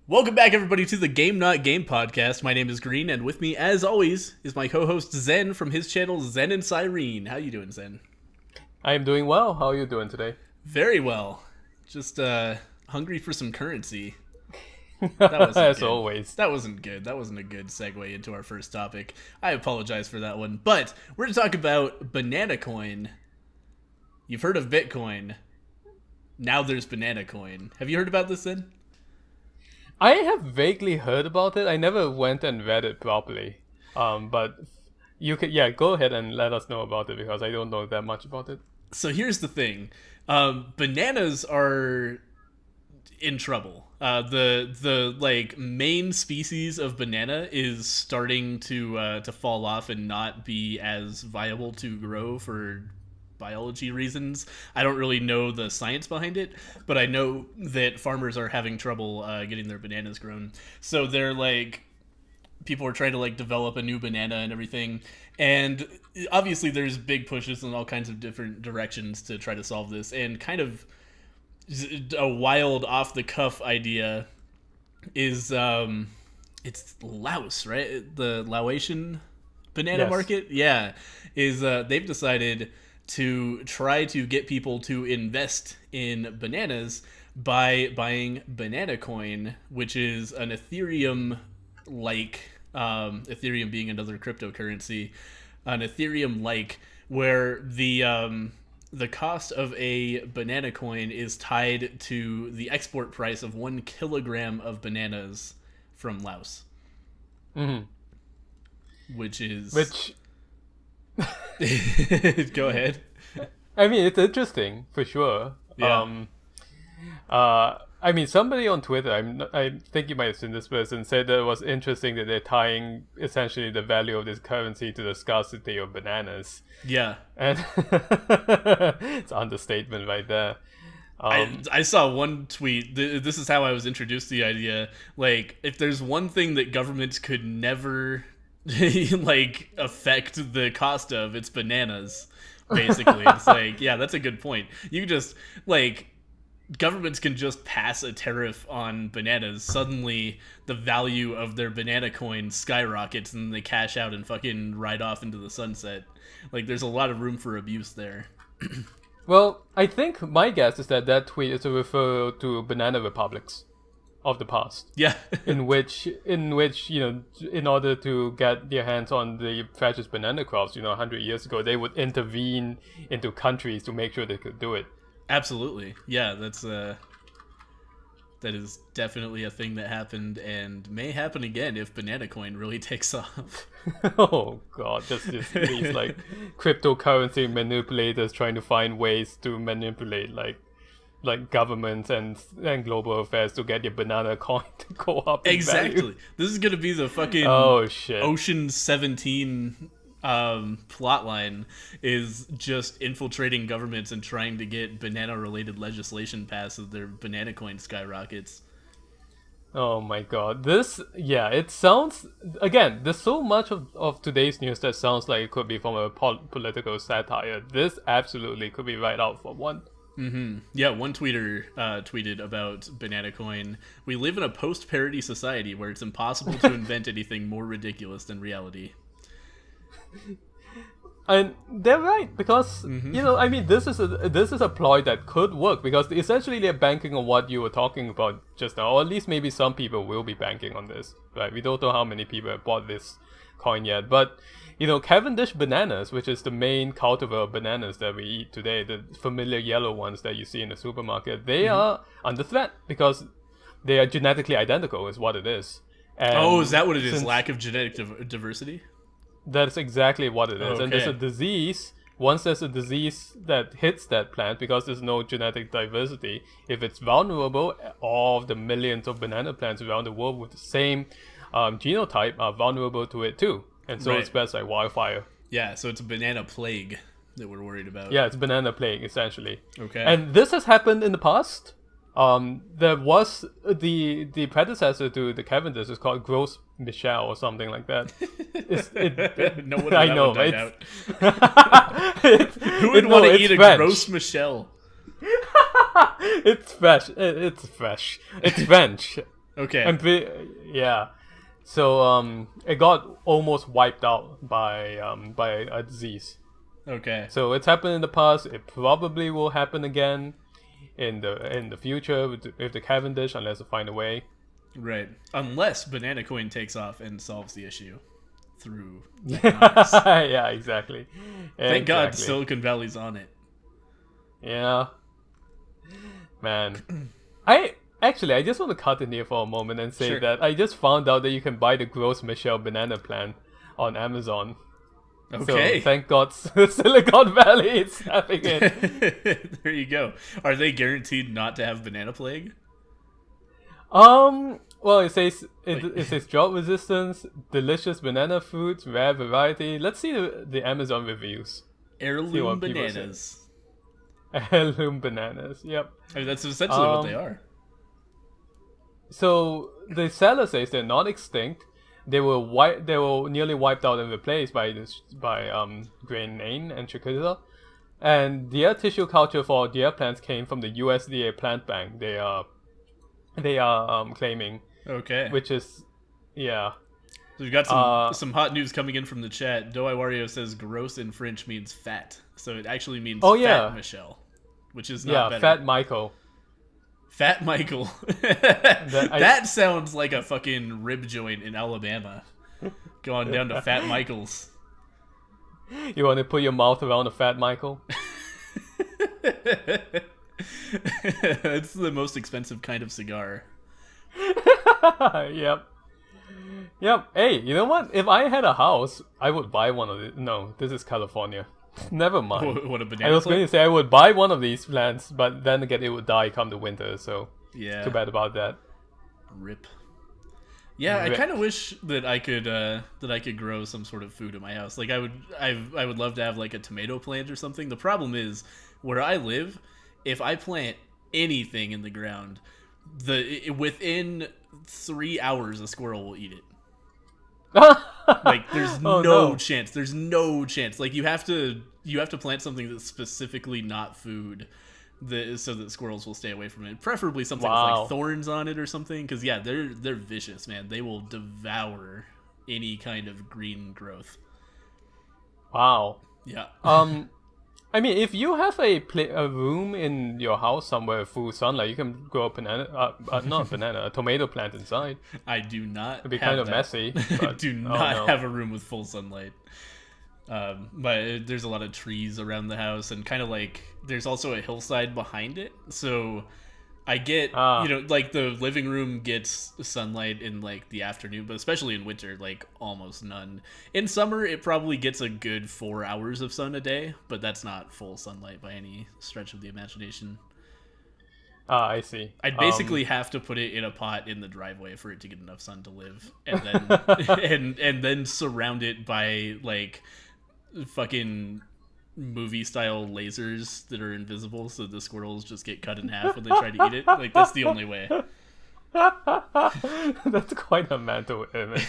Welcome back, everybody, to the Game Not Game podcast. My name is Green, and with me, as always, is my co-host Zen from his channel Zen and Cyrene. How you doing, Zen? I am doing well. How are you doing today? Very well. Just hungry for some currency. That wasn't As good. always. That wasn't good. That wasn't a good segue into our first topic. I apologize for that one. But we're going to talk about Banana Coin. You've heard of Bitcoin. Now there's Banana Coin. Have you heard about this, Zen? I have vaguely heard about it. I never went and read it properly. But you could, go ahead and let us know about it because I don't know that much about it. So here's the thing. Bananas are in trouble. The like main species of banana is starting to fall off and not be as viable to grow for biology reasons. I don't really know the science behind it, but I know that farmers are having trouble getting their bananas grown. So they're like, people are trying to like develop a new banana and everything. And obviously there's big pushes in all kinds of different directions to try to solve this. And kind of a wild off the cuff idea is it's Laos, right? The Laotian banana market. Yeah. Is they've decided to try to get people to invest in bananas by buying Banana Coin, which is an Ethereum-like, Ethereum being another cryptocurrency, an Ethereum-like, where the cost of a banana coin is tied to the export price of 1 kilogram of bananas from Laos. Mm-hmm. Which Go ahead. I mean, it's interesting for sure. Yeah. I mean, somebody on Twitter, I think you might have seen this person, said that it was interesting that they're tying essentially the value of this currency to the scarcity of bananas. Yeah. And it's an understatement right there. I saw one tweet. This is how I was introduced to the idea. Like, if there's one thing that governments could never like affect the cost of, it's bananas. Basically, it's like, yeah, that's a good point. You just like, governments can just pass a tariff on bananas. Suddenly, the value of their banana coin skyrockets, and they cash out and fucking ride off into the sunset. Like, there's a lot of room for abuse there. Well, I think my guess is that tweet is a referral to banana republics of the past. Yeah. in which you know, in order to get their hands on the precious banana crops, 100 years ago, they would intervene into countries to make sure they could do it. Absolutely. Yeah, that is definitely a thing that happened and may happen again if Banana Coin really takes off. Oh god, just these like cryptocurrency manipulators trying to find ways to manipulate like governments and global affairs to get your banana coin to go up in value. This is gonna be the fucking Ocean 17 plotline, is just infiltrating governments and trying to get banana related legislation passed as their banana coin skyrockets. Oh my god. It sounds, again, there's so much of today's news that sounds like it could be from a political satire. This absolutely could be right out for one. Mm-hmm. Yeah, one tweeter tweeted about Banana Coin. We live in a post-parody society where it's impossible to invent anything more ridiculous than reality. And they're right, because I mean, this is a ploy that could work, because essentially they're banking on what you were talking about just now, or at least maybe some people will be banking on this, right? We don't know how many people have bought this coin yet, but Cavendish bananas, which is the main cultivar of bananas that we eat today, the familiar yellow ones that you see in the supermarket, they are under threat because they are genetically identical, is what it is. And is that what it is? Lack of genetic diversity? That's exactly what it is. Okay. And there's a disease. Once there's a disease that hits that plant, because there's no genetic diversity, if it's vulnerable, all of the millions of banana plants around the world with the same genotype are vulnerable to it too. And so it spreads like wildfire. Yeah, so it's a banana plague that we're worried about. Yeah, it's banana plague, essentially. Okay. And this has happened in the past. There was the predecessor to the Cavendish is called Gros Michel or something like that. No one I know, right? Who would want to eat French. A Gros Michel? It's fresh. It's fresh. It's French. Okay. Yeah. So it got almost wiped out by a disease. Okay. So it's happened in the past. It probably will happen again in the future with the Cavendish, unless they find a way. Right. Unless Banana Coin takes off and solves the issue through economics. Yeah, exactly. Thank God Exactly. Silicon Valley's on it. Yeah, man. I just want to cut in here for a moment and say Sure. that I just found out that you can buy the Gross Michelle banana plant on Amazon. Okay. So thank God Silicon Valley is having it. There you go. Are they guaranteed not to have banana plague? Well, it says drought resistance, delicious banana fruits, rare variety. Let's see the Amazon reviews. See Heirloom what people say. bananas. Heirloom bananas. Yep. I mean, that's essentially what they are. So the seller says they're not extinct. They were nearly wiped out and replaced by Grenane and Chiquita. And their tissue culture for their plants came from the USDA plant bank. They are claiming, Okay. which is, yeah. So we've got some hot news coming in from the chat. Doai Wario says gross in French means fat. So it actually means fat Michelle, which is not better. Fat Michael. Fat Michael. That sounds like a fucking rib joint in Alabama. Going down to Fat Michael's. You want to put your mouth around a Fat Michael? It's the most expensive kind of cigar. Yep. Yep. Hey, you know what? If I had a house, I would buy one of these. No, this is California. Never mind. What a banana I was plant? going to say I would buy one of these plants, but then again, it would die come the winter. So Yeah. too bad about that. Rip. Yeah, Rip. I kind of wish that I could grow some sort of food in my house. Like I would love to have like a tomato plant or something. The problem is where I live, if I plant anything in the ground, within 3 hours a squirrel will eat it. Like there's no chance. There's no chance. Like you have to plant something that's specifically not food, so that squirrels will stay away from it. Preferably something with like thorns on it or something. Because yeah, they're vicious, man. They will devour any kind of green growth. Wow. Yeah. I mean, if you have a room in your house somewhere full sunlight, you can grow a tomato plant inside. I do not. It'd be kind of messy. But, I do not have a room with full sunlight. But there's a lot of trees around the house, and kind of like there's also a hillside behind it. So I get, like the living room gets sunlight in like the afternoon, but especially in winter, like almost none. In summer, it probably gets a good 4 hours of sun a day, but that's not full sunlight by any stretch of the imagination. I see. I'd basically have to put it in a pot in the driveway for it to get enough sun to live, and then and then surround it by like fucking movie style lasers that are invisible, so the squirrels just get cut in half when they try to eat it. Like that's the only way. That's quite a mental image.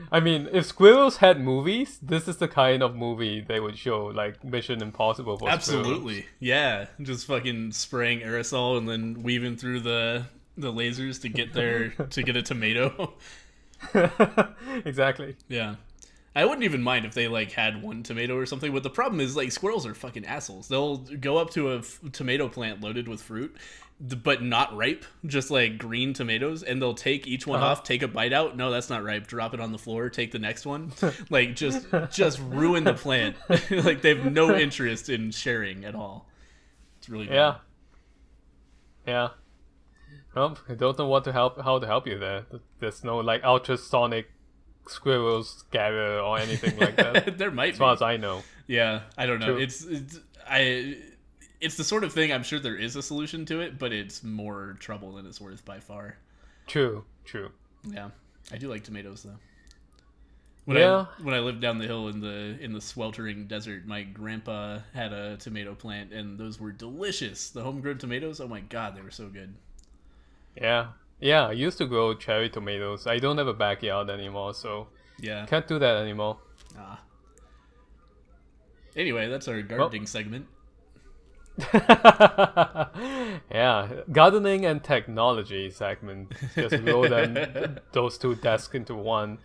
I mean, if squirrels had movies, this is the kind of movie they would show, like Mission Impossible for Absolutely. squirrels. Yeah, just fucking spraying aerosol and then weaving through the lasers to get a tomato. Exactly. Yeah. I wouldn't even mind if they like had one tomato or something, but the problem is like squirrels are fucking assholes. They'll go up to a tomato plant loaded with fruit, but not ripe, just like green tomatoes, and they'll take each one off, take a bite out. No, that's not ripe. Drop it on the floor, take the next one. Like just ruin the plant. Like they have no interest in sharing at all. It's really bad. Yeah. Well, I don't know how to help you there. There's no like ultrasonic squirrel scatter or anything like that. There might as far as I know. Yeah, I don't know. True. It's the sort of thing, I'm sure there is a solution to it, but it's more trouble than it's worth by far. True. Yeah, I do like tomatoes though. When I lived down the hill in the sweltering desert, my grandpa had a tomato plant, and those were delicious. The homegrown tomatoes, oh my god, they were so good. Yeah, I used to grow cherry tomatoes. I don't have a backyard anymore, so yeah, can't do that anymore. Anyway, that's our gardening segment. Yeah, gardening and technology segment. Just roll them those two desks into one.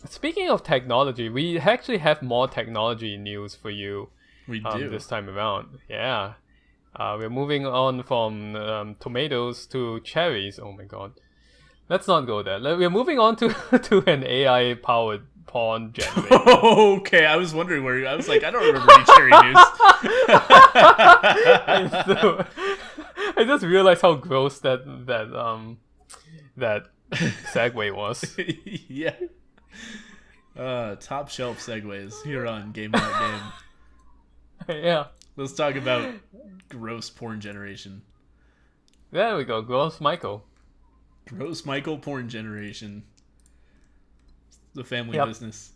Speaking of technology, we actually have more technology news for you We do. this time around. Yeah. We're moving on from tomatoes to cherries. Oh my god. Let's not go there. We're moving on to to an AI powered porn generator. Okay, I was wondering where I was like, I don't remember any cherry news. So, I just realized how gross that segue was. Yeah. Top shelf segues here on Game Not Game. Yeah. Let's talk about gross porn generation. There we go. Gross Michael. Gross Michael porn generation. The family Yep. business.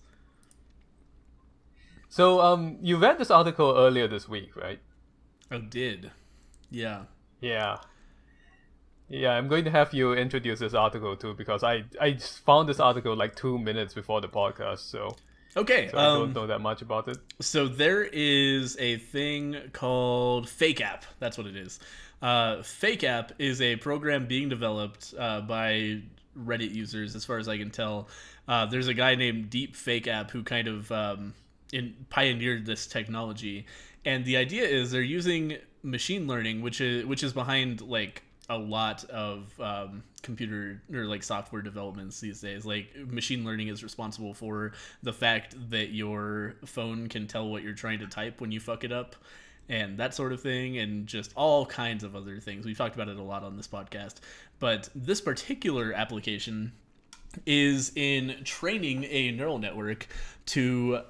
So you read this article earlier this week, right? Oh, did. Yeah. Yeah. Yeah, I'm going to have you introduce this article too because I found this article like 2 minutes before the podcast, so Okay. I don't know that much about it. So there is a thing called Fake App. That's what it is. Fake App is a program being developed by Reddit users, as far as I can tell. There's a guy named Deepfake App who kind of pioneered this technology, and the idea is they're using machine learning, which is behind like a lot of computer or like software developments these days. Like machine learning is responsible for the fact that your phone can tell what you're trying to type when you fuck it up and that sort of thing, and just all kinds of other things. We've talked about it a lot on this podcast, but this particular application is in training a neural network to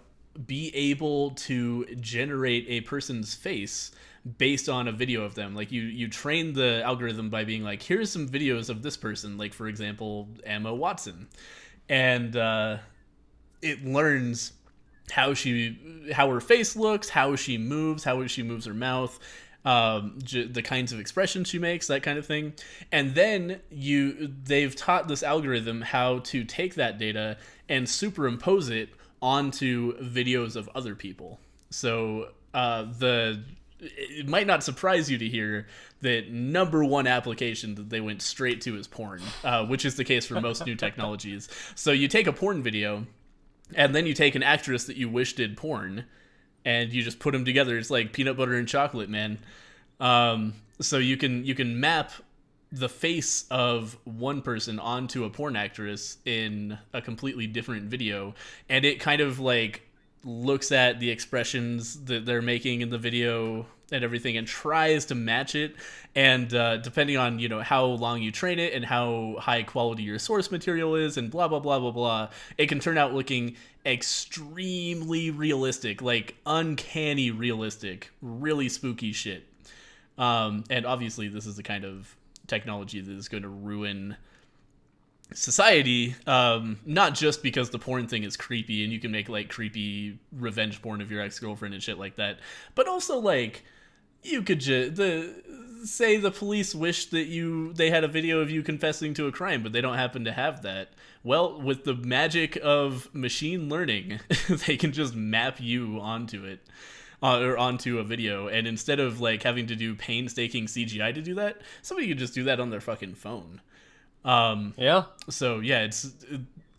be able to generate a person's face based on a video of them. Like you train the algorithm by being like, here's some videos of this person, like for example Emma Watson, and it learns how her face looks, how she moves her mouth, the kinds of expressions she makes, that kind of thing. And then they've taught this algorithm how to take that data and superimpose it onto videos of other people. So it might not surprise you to hear that number one application that they went straight to is porn, which is the case for most new technologies. So you take a porn video, and then you take an actress that you wish did porn, and you just put them together. It's like peanut butter and chocolate, man. So you can map the face of one person onto a porn actress in a completely different video, and it kind of like looks at the expressions that they're making in the video and everything and tries to match it. And depending on how long you train it and how high quality your source material is and blah blah blah blah blah, it can turn out looking extremely realistic, like uncanny realistic, really spooky shit. And obviously this is the kind of technology that is going to ruin society, not just because the porn thing is creepy and you can make like creepy revenge porn of your ex-girlfriend and shit like that, but also like you could say the police wish that they had a video of you confessing to a crime, but they don't happen to have that. Well, with the magic of machine learning, they can just map you onto it, or onto a video, and instead of like having to do painstaking CGI to do that, somebody could just do that on their fucking phone. Yeah. So yeah,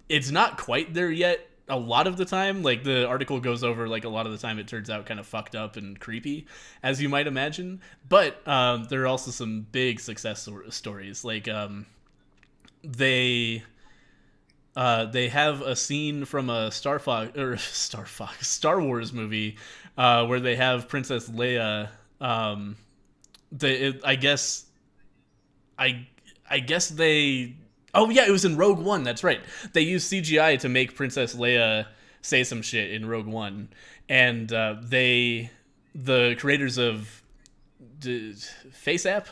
it's not quite there yet. A lot of the time, like the article goes over, like a lot of the time it turns out kind of fucked up and creepy, as you might imagine. But there are also some big success stories. Like they have a scene from a Star Wars movie where they have Princess Leia. I guess they. Oh yeah, it was in Rogue One. That's right. They used CGI to make Princess Leia say some shit in Rogue One, and the creators of Face App.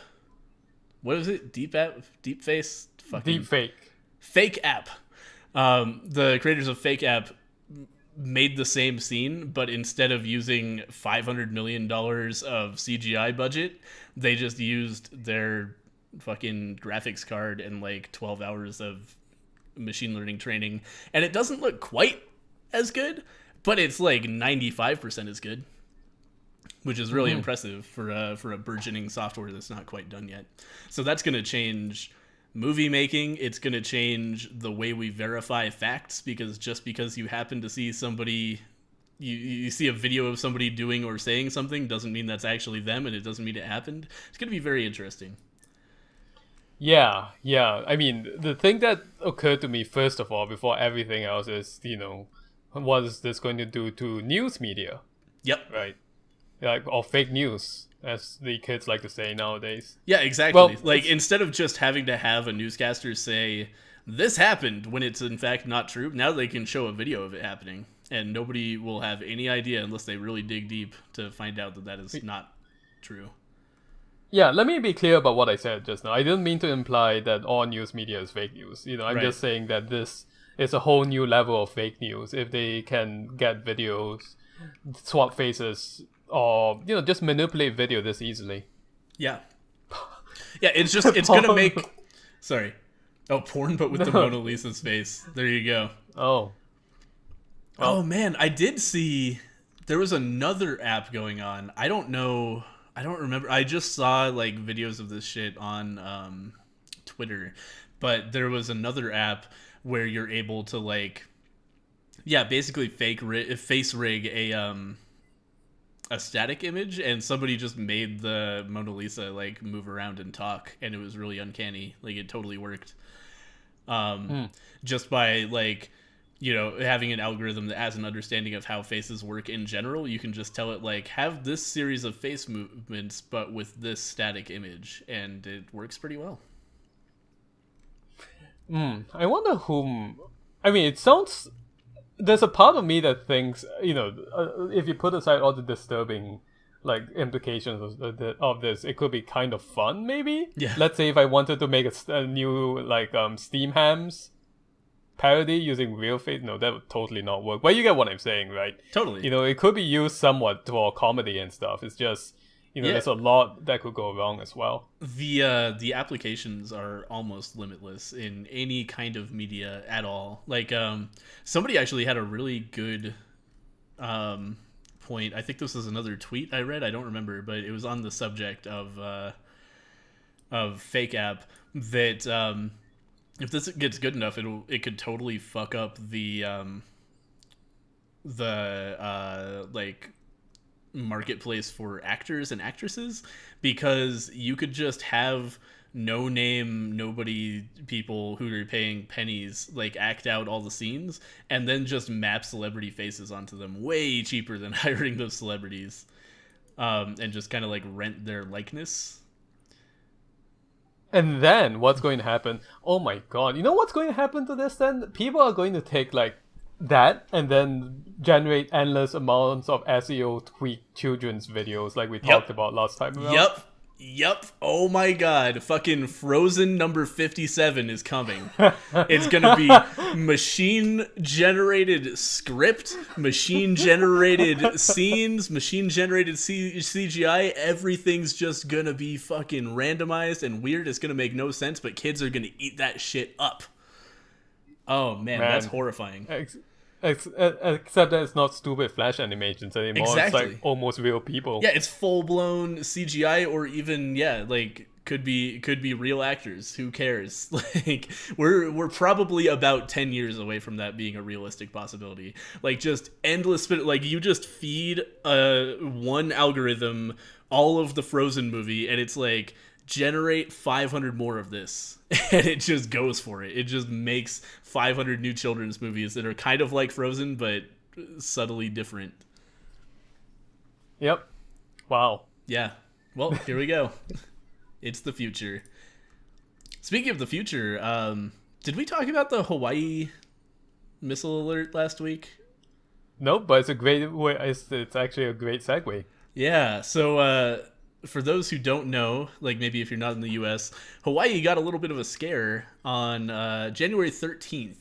What was it? Deep Face. Fucking Deepfake. Fake App. The creators of Fake App made the same scene, but instead of using $500 million of CGI budget, they just used their fucking graphics card and like 12 hours of machine learning training, and it doesn't look quite as good, but it's like 95% as good. which is really impressive for a burgeoning software that's not quite done yet. So that's going to change movie making. It's going to change the way we verify facts, because just because you happen to see somebody, you see a video of somebody doing or saying something, doesn't mean that's actually them, and it doesn't mean it happened. It's going to be very interesting. Yeah. I mean, the thing that occurred to me first of all, before everything else, is what is this going to do to news media? Yep. Right. Like, or fake news, as the kids like to say nowadays. Yeah, exactly. Well, like, instead of just having to have a newscaster say, this happened, when it's in fact not true, now they can show a video of it happening, and nobody will have any idea unless they really dig deep to find out that that is not true. Yeah, let me be clear about what I said just now. I didn't mean to imply that all news media is fake news. I'm just saying that this is a whole new level of fake news. If they can get videos, swap faces, or just manipulate video this easily. Yeah. Yeah, it's gonna make sorry. Oh, porn, but with the Mona Lisa's face. There you go. Oh. Oh man, I did see there was another app going on. I don't remember. I just saw like videos of this shit on Twitter, but there was another app where you're able to like, yeah, basically face rig a static image, and somebody just made the Mona Lisa like move around and talk, and it was really uncanny. Like, it totally worked. Just by like, having an algorithm that has an understanding of how faces work in general, you can just tell it like, have this series of face movements but with this static image, and it works pretty well. I wonder whom. I mean, it sounds. There's a part of me that thinks, if you put aside all the disturbing like implications of this, it could be kind of fun, maybe. Yeah. Let's say if I wanted to make a new like Steam Hams parody using real face, no, that would totally not work. But you get what I'm saying, right? Totally. It could be used somewhat for comedy and stuff. It's just there's a lot that could go wrong as well. The applications are almost limitless in any kind of media at all. Like, somebody actually had a really good point. I think this was another tweet I read. I don't remember, but it was on the subject of fake app that if this gets good enough, it could totally fuck up the like marketplace for actors and actresses, because you could just have nobody people who are paying pennies like act out all the scenes, and then just map celebrity faces onto them way cheaper than hiring those celebrities, and just kind of like rent their likeness. And then what's going to happen? Oh my god, what's going to happen to this then? People are going to take like that and then generate endless amounts of SEO tweak children's videos like we talked about last time around. Yep. Oh my god. Fucking Frozen number 57 is coming. It's gonna be machine-generated script, machine-generated scenes, machine-generated CGI. Everything's just gonna be fucking randomized and weird. It's gonna make no sense, but kids are gonna eat that shit up. Oh man, that's horrifying. Except that it's not stupid Flash animations anymore. Exactly. It's like almost real people. Yeah, it's full-blown CGI, or even like could be real actors. Who cares? Like, we're probably about 10 years away from that being a realistic possibility. Like, just endless, like, you just feed one algorithm all of the Frozen movie, and it's like, generate 500 more of this, and it just goes for it. It just makes 500 new children's movies that are kind of like Frozen but subtly different. Yep. Wow. Yeah. Well, here we go. It's the future. Speaking of the future, did we talk about the Hawaii missile alert last week? Nope, but it's a great way. It's actually a great segue. Yeah. So for those who don't know, like maybe if you're not in the U.S., Hawaii got a little bit of a scare on January 13th.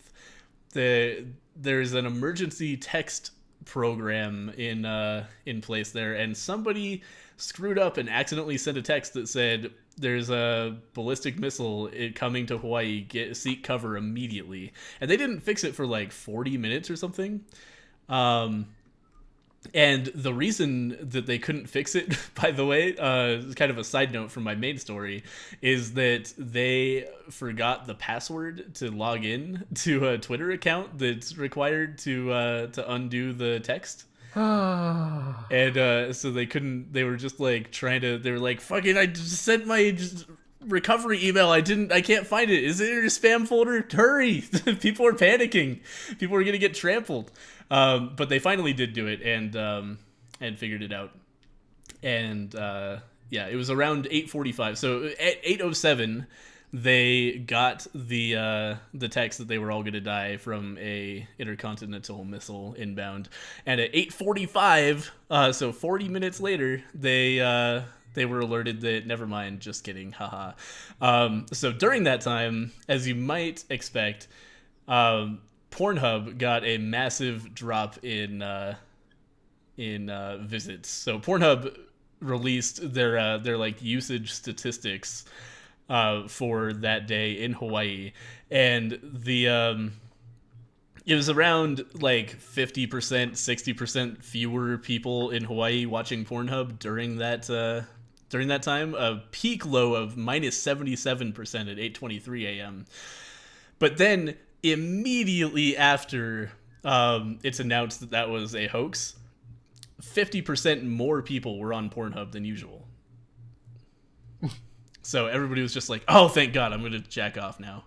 There's an emergency text program in place there, and somebody screwed up and accidentally sent a text that said, "There's a ballistic missile coming to Hawaii. Seek cover immediately." And they didn't fix it for like 40 minutes or something. And the reason that they couldn't fix it, by the way, kind of a side note from my main story, is that they forgot the password to log in to a Twitter account that's required to undo the text. And so they couldn't. They were just like trying to. They were like, "Fucking! I just sent my recovery email. I didn't. I can't find it. Is it in your spam folder? Hurry! People are panicking. People are gonna get trampled." But they finally did do it and figured it out. And yeah, it was around 8:45. So at 8:07, they got the text that they were all gonna die from a intercontinental missile inbound. And at 8:45, so 40 minutes later, they were alerted that never mind, just kidding, haha. So during that time, as you might expect, Pornhub got a massive drop in visits. So Pornhub released their like usage statistics for that day in Hawaii, and the it was around like 50%, 60% fewer people in Hawaii watching Pornhub during that time. A peak low of -77% at 8:23 a.m. But then immediately after it's announced that that was a hoax, 50% more people were on Pornhub than usual. So everybody was just like, "Oh, thank God, I'm going to jack off now."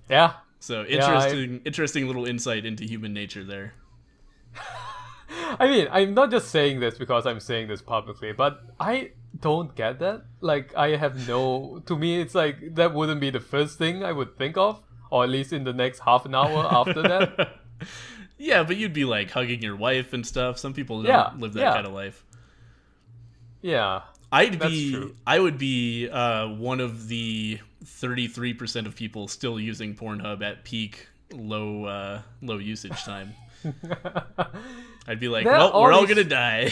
Yeah. So interesting little insight into human nature there. I mean, I'm not just saying this because I'm saying this publicly, but I don't get that. Like, I have no. To me, it's like that wouldn't be the first thing I would think of, or at least in the next half an hour after that. Yeah, but you'd be like hugging your wife and stuff. Some people don't live that kind of life. Yeah. I would be one of the 33% of people still using Pornhub at peak low usage time. I'd be like, well, we're all gonna die.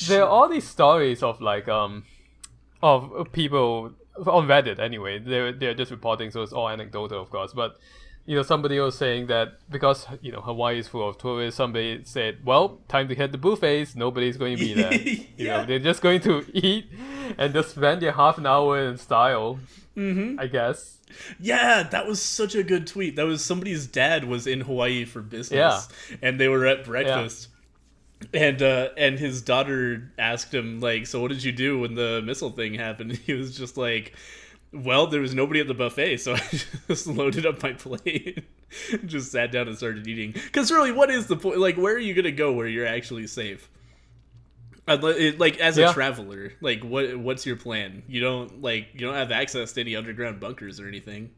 There are all these stories of like of people on Reddit anyway. They're just reporting, so it's all anecdotal, of course. But somebody was saying that because Hawaii is full of tourists, somebody said, well, time to hit the buffets. Nobody's going to be there. They're just going to eat and just spend their half an hour in style. I guess. Yeah, that was such a good tweet. That was somebody's dad was in Hawaii for business, and they were at breakfast. And his daughter asked him, like, so what did you do when the missile thing happened? And he was just like, well, there was nobody at the buffet, so I just loaded up my plate, just sat down and started eating. Because really, what is the point? Like, where are you gonna go where you're actually safe? Like, as a traveler, like, what's your plan? You don't have access to any underground bunkers or anything.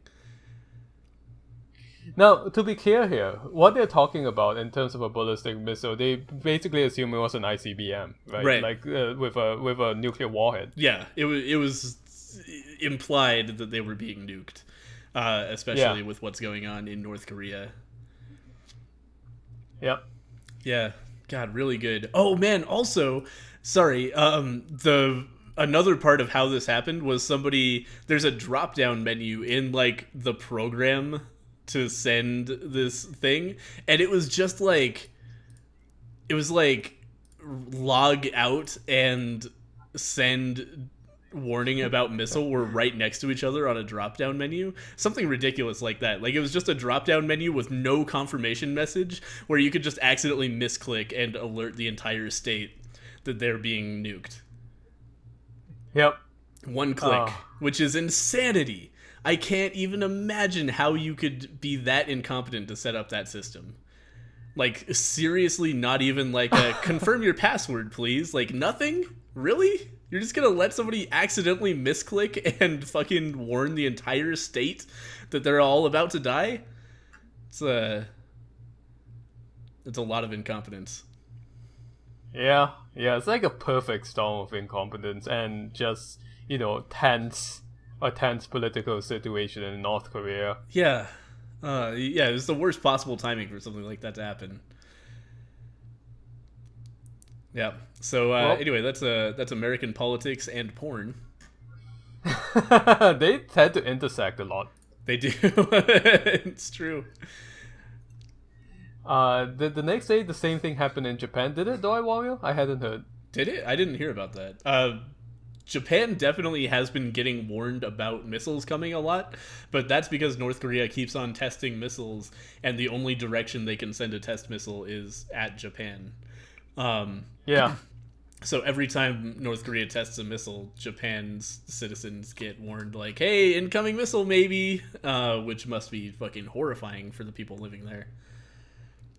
Now, to be clear here, what they're talking about in terms of a ballistic missile, they basically assume it was an ICBM, right? Like with a nuclear warhead. Yeah, it was implied that they were being nuked, especially with what's going on in North Korea. Yep. Yeah. God, really good. Oh man, also, sorry, another part of how this happened was there's a drop-down menu in like the program to send this thing, and it was just like log out and send warning about missile were right next to each other on a drop-down menu. Something ridiculous like that. Like, it was just a drop-down menu with no confirmation message where you could just accidentally misclick and alert the entire state that they're being nuked. Yep. One click, which is insanity. I can't even imagine how you could be that incompetent to set up that system. Like, seriously, not even like a confirm your password, please. Like, nothing? Really? You're just gonna let somebody accidentally misclick and fucking warn the entire state that they're all about to die? It's a lot of incompetence. Yeah, it's like a perfect storm of incompetence and just, a tense political situation in North Korea. Yeah. It was the worst possible timing for something like that to happen. Yeah. So anyway, that's American politics and porn. They tend to intersect a lot. They do. It's true. The next day, the same thing happened in Japan. Did it, Doi Wario? I hadn't heard. Did it? I didn't hear about that. Japan definitely has been getting warned about missiles coming a lot, but that's because North Korea keeps on testing missiles, and the only direction they can send a test missile is at Japan. Yeah. So every time North Korea tests a missile, Japan's citizens get warned, like, hey, incoming missile, maybe, which must be fucking horrifying for the people living there.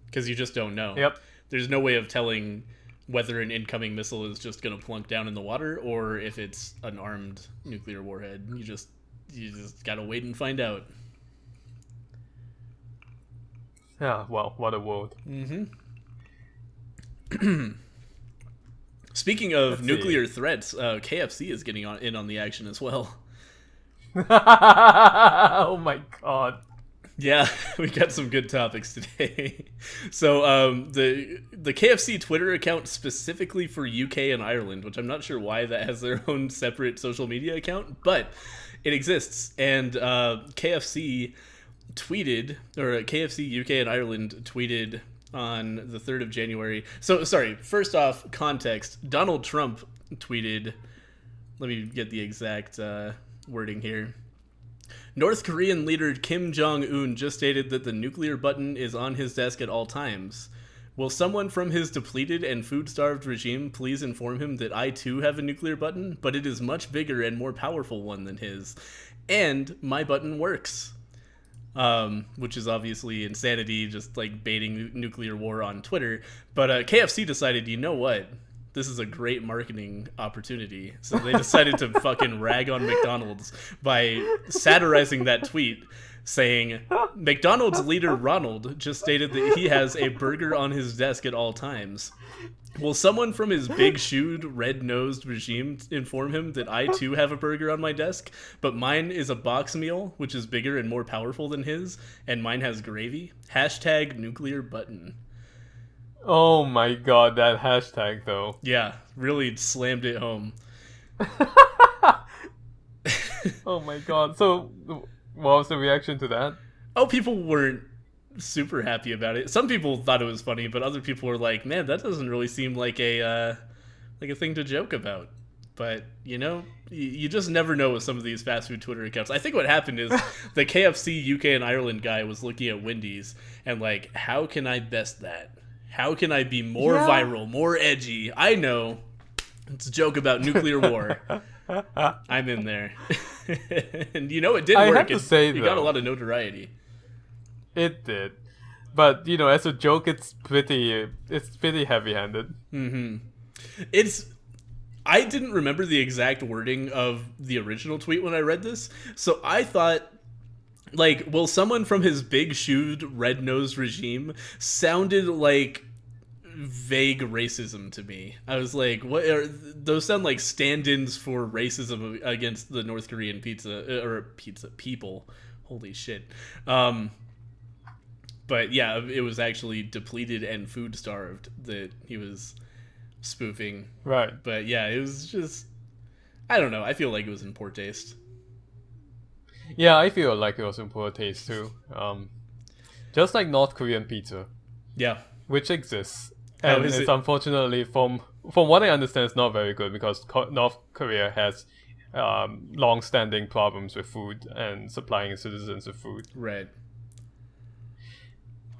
Because you just don't know. Yep. There's no way of telling whether an incoming missile is just going to plunk down in the water or if it's an armed nuclear warhead. You just gotta wait and find out. Yeah, well, what a world. Speaking of nuclear threats, KFC is getting in on the action as well. Oh my god. Yeah, we got some good topics today. So the KFC Twitter account specifically for UK and Ireland, which I'm not sure why that has their own separate social media account, but it exists. And KFC tweeted, or KFC UK and Ireland tweeted on the 3rd of January. So, sorry, first off, context. Donald Trump tweeted, let me get the exact wording here. North Korean leader Kim Jong-un just stated that the nuclear button is on his desk at all times. Will someone from his depleted and food-starved regime please inform him that I too have a nuclear button, but it is much bigger and more powerful one than his. And my button works. Which is obviously insanity, just like baiting nuclear war on Twitter. But KFC decided, you know what? This is a great marketing opportunity. So they decided to fucking rag on McDonald's by satirizing that tweet, saying, McDonald's leader Ronald just stated that he has a burger on his desk at all times. Will someone from his big-shoed, red-nosed regime inform him that I too have a burger on my desk, but mine is a box meal, which is bigger and more powerful than his, and mine has gravy? Hashtag nuclear button. Oh my god, that hashtag though. Yeah, really slammed it home. Oh my god. So, what was the reaction to that? Oh, people weren't super happy about it. Some people thought it was funny, but other people were like, man, that doesn't really seem like a thing to joke about. But, you know, you just never know with some of these fast food Twitter accounts. I think what happened is the KFC UK and Ireland guy was looking at Wendy's and like, how can I best that? How can I be more viral, more edgy? I know. It's a joke about nuclear war. I'm in there. And you know it did work. I have to say, it got a lot of notoriety. It did. But, you know, as a joke, it's pretty heavy-handed. I didn't remember the exact wording of the original tweet when I read this, so I thought, like, will someone from his big-shoed, red-nosed regime sounded like vague racism to me. I was like, what are those? Sound like stand-ins for racism against the North Korean pizza people. Holy shit. But yeah, it was actually depleted and food-starved that he was spoofing. Right. But yeah, it was just, I don't know. I feel like it was in poor taste. Yeah, I feel like it was in poor taste too. Just like North Korean pizza. Yeah. Which exists. And it's unfortunately, from what I understand, it's not very good because North Korea has long-standing problems with food and supplying its citizens with food. Right.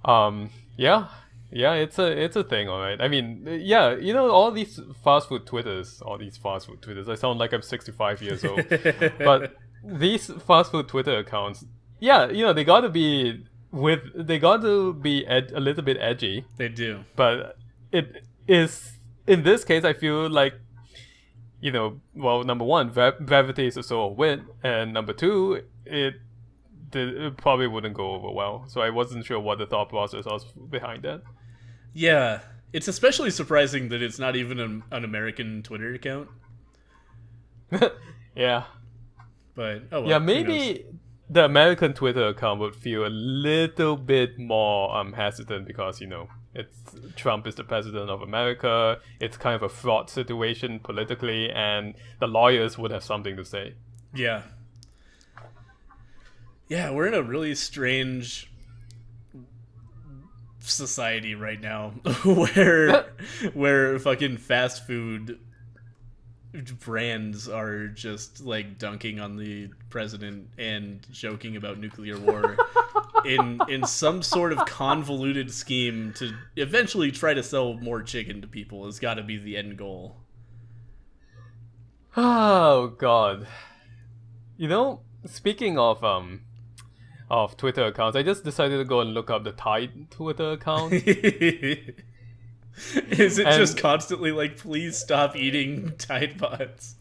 Yeah, it's a thing, alright. I mean, yeah, you know, all these fast food Twitters. I sound like I'm 65 years old. But these fast food Twitter accounts, yeah, you know, they got to be a little bit edgy. They do. But it is, in this case, I feel like, you know, well, number one, brevity is a soul of wit, and number two, it probably wouldn't go over well. So I wasn't sure what the thought process was behind that. Yeah, it's especially surprising that it's not even an American Twitter account. Yeah. But, oh well, yeah, maybe the American Twitter account would feel a little bit more hesitant because, you know, Trump is the president of America. It's kind of a fraught situation politically, and the lawyers would have something to say. Yeah. Yeah, we're in a really strange society right now where fucking fast food brands are just like dunking on the president and joking about nuclear war in some sort of convoluted scheme to eventually try to sell more chicken to people has got to be the end goal. Oh god. Speaking of Twitter accounts, I just decided to go and look up the Tide Twitter account. Is it And just constantly like, please stop eating Tide Pods?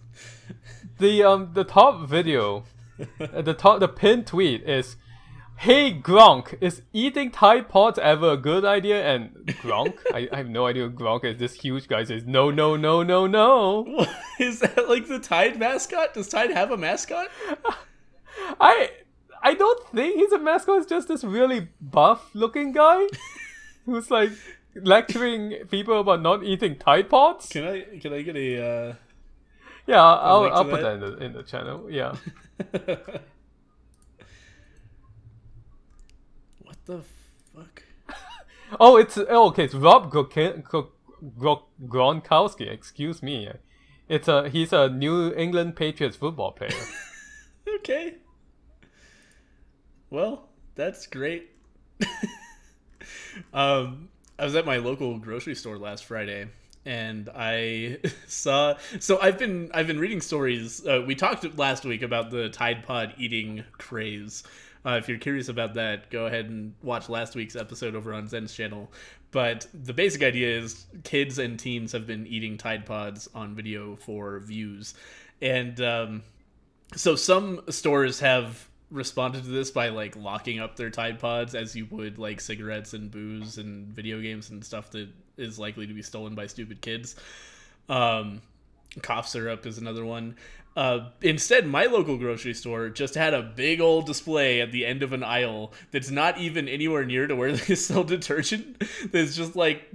the top video, the pinned tweet is, "Hey Gronk, is eating Tide Pods ever a good idea?" And Gronk, I have no idea who Gronk is. This huge guy says, "No, no, no, no, no." Is that like the Tide mascot? Does Tide have a mascot? I don't think he's a mascot. It's just this really buff looking guy who's like lecturing people about not eating Tide Pods. Can I get a Yeah, link to I'll put that? that in the channel. Yeah. What the fuck? Okay. It's Rob Gronkowski. Excuse me. He's a New England Patriots football player. Okay. Well, that's great. I was at my local grocery store last Friday, and I saw. So I've been reading stories. We talked last week about the Tide Pod eating craze. If you're curious about that, go ahead and watch last week's episode over on Zen's channel. But the basic idea is kids and teens have been eating Tide Pods on video for views, and so some stores have responded to this by like locking up their Tide Pods as you would like cigarettes and booze and video games and stuff that is likely to be stolen by stupid kids. Cough syrup is another one. Instead, my local grocery store just had a big old display at the end of an aisle that's not even anywhere near to where they sell detergent. There's just like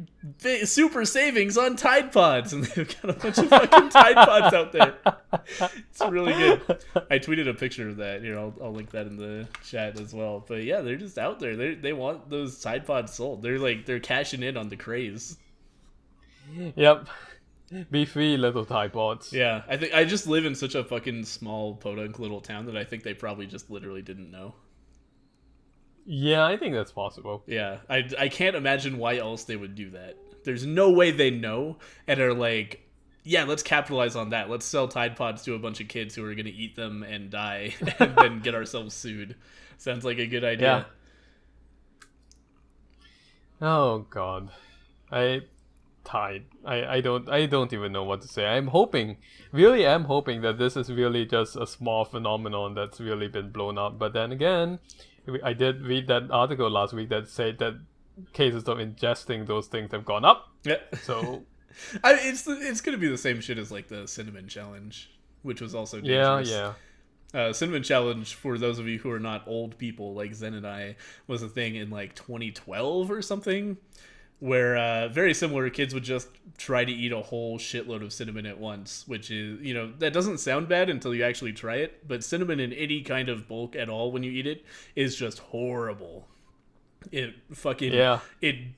super savings on Tide Pods, and they've got a bunch of fucking Tide Pods out there. It's really good. I tweeted a picture of that. Here, I'll link that in the chat as well. But yeah, they're just out there. They want those Tide Pods sold. They're cashing in on the craze. Yep. Be free, little Tide Pods. Yeah, I think I just live in such a fucking small podunk little town that I think they probably just literally didn't know. Yeah, I think that's possible. Yeah, I can't imagine why else they would do that. There's no way they know and are like, yeah, let's capitalize on that. Let's sell Tide Pods to a bunch of kids who are going to eat them and die and then get ourselves sued. Sounds like a good idea. Yeah. Oh god. Tide. I don't even know what to say. I'm hoping that this is really just a small phenomenon that's really been blown up. But then again, I did read that article last week that said that cases of ingesting those things have gone up. Yeah. So it's gonna be the same shit as like the cinnamon challenge, which was also dangerous. Yeah. Cinnamon challenge, for those of you who are not old people like Zen and I, was a thing in like 2012 or something, where very similar, kids would just try to eat a whole shitload of cinnamon at once, which is, that doesn't sound bad until you actually try it, but cinnamon in any kind of bulk at all when you eat it is just horrible. It